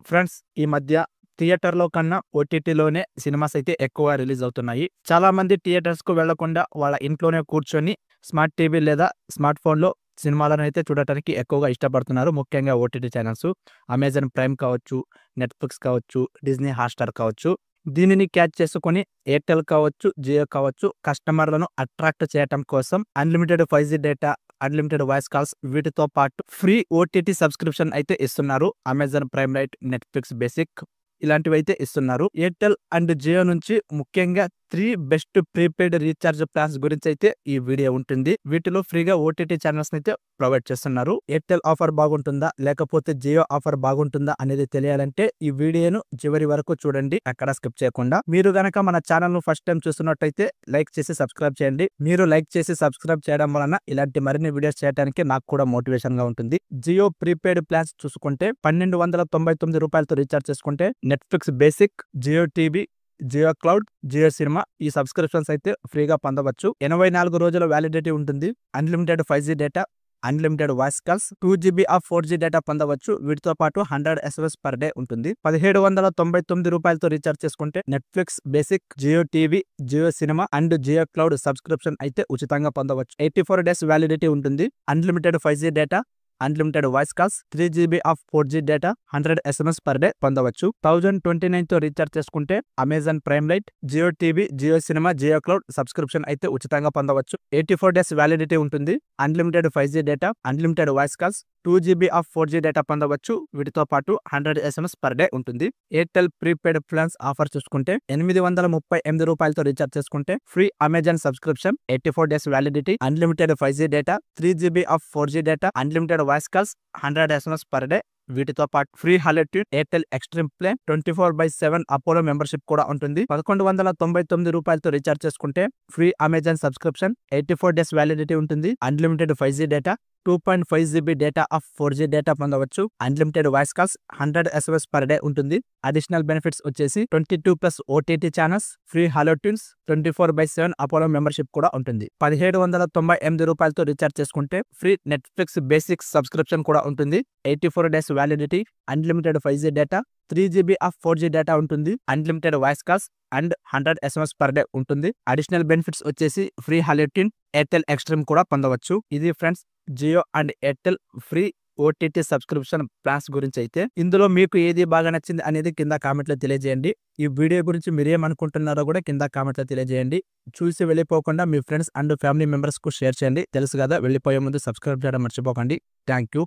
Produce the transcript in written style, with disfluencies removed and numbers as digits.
Friends, ఈ మధ్య థియేటర్‌లో కన్నా ఓటీటీలోనే సినిమాస్ అయితే ఎక్కువ రిలీజ్ అవుతున్నాయి. చాలామంది థియేటర్స్‌కు వెళ్ళకుండా వాళ్ళ ఇంట్లోనే కూర్చొని స్మార్ట్ టీవీ లేదా స్మార్ట్ ఫోన్‌లో సినిమాలనైతే చూడటానికి ఎక్కువగా ఇష్టపడుతున్నారు. ముఖ్యంగా ఓటీటీ ఛానల్స్. అమెజాన్ ప్రైమ్ కావచ్చు, నెట్‌ఫ్లిక్స్ కావచ్చు, డిజ్నీ హాట్‌స్టార్ కావచ్చు. దీనిని క్యాచ్ చేసుకొని ఎయిర్‌టెల్ కావచ్చు, జియో కావచ్చు కస్టమర్‌లను అట్రాక్ట్ చేయటం కోసం అన్‌లిమిటెడ్ 5జీ డేటా, అన్‌లిమిటెడ్ వాయిస్ కాల్స్ వీటితో పాటు ఫ్రీ ఓటీటీ సబ్స్క్రిప్షన్ అయితే ఇస్తున్నారు. Amazon Prime Lite, Netflix basic ఇలాంటివైతే ఇస్తున్నారు. ఎయిర్‌టెల్ అండ్ జియో నుంచి ముఖ్యంగా 3 బెస్ట్ ప్రీపెయిడ్ రీచార్జ్ ప్లాన్స్ గురించి అయితే ఈ వీడియో ఉంటుంది. వీటిలో ఫ్రీగా ఓటీటీ ఛానల్స్ అయితే ప్రొవైడ్ చేస్తున్నారు. ఎయిర్‌టెల్ ఆఫర్ బాగుంటుందా లేకపోతే జియో ఆఫర్ బాగుంటుందా అనేది తెలియాలంటే ఈ వీడియోను చివరి వరకు చూడండి, అక్కడ స్కిప్ చేయకుండా. మీరు గనక మన ఛానల్ ను ఫస్ట్ టైం చూస్తున్నట్టయితే లైక్ చేసి సబ్స్క్రైబ్ చేయండి. మీరు లైక్ చేసి సబ్స్క్రైబ్ చేయడం వలన ఇలాంటి మరిన్ని వీడియోస్ చేయడానికి నాకు కూడా మోటివేషన్ గా ఉంటుంది. జియో ప్రీపెయిడ్ ప్లాన్స్ చూసుకుంటే ₹1299 రీఛార్జ్ చేసుకుంటే Netflix basic, Jio TV, Jio cloud, Jio cinema ఈ సబ్స్క్రిప్షన్స్ అయితే ఫ్రీగా పొందవచ్చు. 84 రోజుల వ్యాలిడిటీ ఉంటుంది. అన్‌లిమిటెడ్ 5జీ data, unlimited voice calls, 2GB of 4G data పొందవచ్చు. వీటితో పాటు 100 SMS పర్ డే ఉంటుంది. ₹1799 రీఛార్జ్ చేసుకుంటే Netflix basic, Jio TV, Jio cinema and Jio cloud subscription అయితే ఉచితంగా పొందవచ్చు. 84 డేస్ వ్యాలిడిటీ ఉంటుంది. Unlimited 5G data, unlimited voice calls, 3GB of 4G data, 100 SMS per day పొందవచ్చు. 1029తో రీఛార్జ్ చేసుకుంటే Amazon Prime Lite, Jio TV, Jio cinema, Jio cloud subscription అయితే ఉచితంగా పొందవచ్చు. 84 డేస్ వ్యాలిడిటీ ఉంటుంది. Unlimited 5G data, unlimited voice calls, 2GB of 4G data పొందవచ్చు. వీటితో పాటు 100 SMS పర్ డే ఉంటుంది. ఎయిర్‌టెల్ ప్రీపెయిడ్ ప్లాన్స్ ఆఫర్ చూసుకుంటే ₹838తో రీఛార్జ్ చేసుకుంటే free Amazon subscription, 84 days validity, unlimited 5G data, 3GB of 4G data, unlimited voice calls, 100 SMS per day. వీటితో పాటు free highlight Airtel Xtreme plan 24/7 Apollo membership కూడా ఉంటుంది. ₹1199తో recharge చేసుకుంటే free Amazon subscription, 84 days validity ఉంటుంది. Unlimited 5G data, 2.5GB data of 4G data పొందవచ్చు. Unlimited voice calls, 100 SMS per day ఉంటుంది. Additional benefits వచ్చేసి 22+ OTT channels, free hello tunes, 24/7 Apollo membership కూడా ఉంటుంది. ₹1798తో రీఛార్జ్ చేసుకుంటే ఫ్రీ నెట్‌ఫ్లిక్స్ బేసిక్ సబ్స్క్రిప్షన్ కూడా ఉంటుంది. 84 days validity, unlimited 5G data, 3GB of 4G data ఉంటుంది. Unlimited voice calls and 100 SMS per day ఉంటుంది. అడిషనల్ బెనిఫిట్స్ వచ్చేసి ఫ్రీ హాలిడేన్, ఎయిర్‌టెల్ ఎక్స్‌ట్రీమ్ కూడా పొందవచ్చు. ఇది friends Jio and Airtel free OTT subscription plans గురించి అయితే. ఇందులో మీకు ఏది బాగా నచ్చింది అనేది కింద కామెంట్లో తెలియజేయండి. ఈ వీడియో గురించి మీరేమనుకుంటున్నారో కూడా కింద కామెంట్లో తెలియజేయండి. చూసి వెళ్ళిపోకుండా మీ ఫ్రెండ్స్ అండ్ ఫ్యామిలీ మెంబర్స్ కు షేర్ చేయండి. తెలుసు కదా, వెళ్ళిపోయే ముందు సబ్స్క్రైబ్ చేయడం మర్చిపోకండి. Thank you.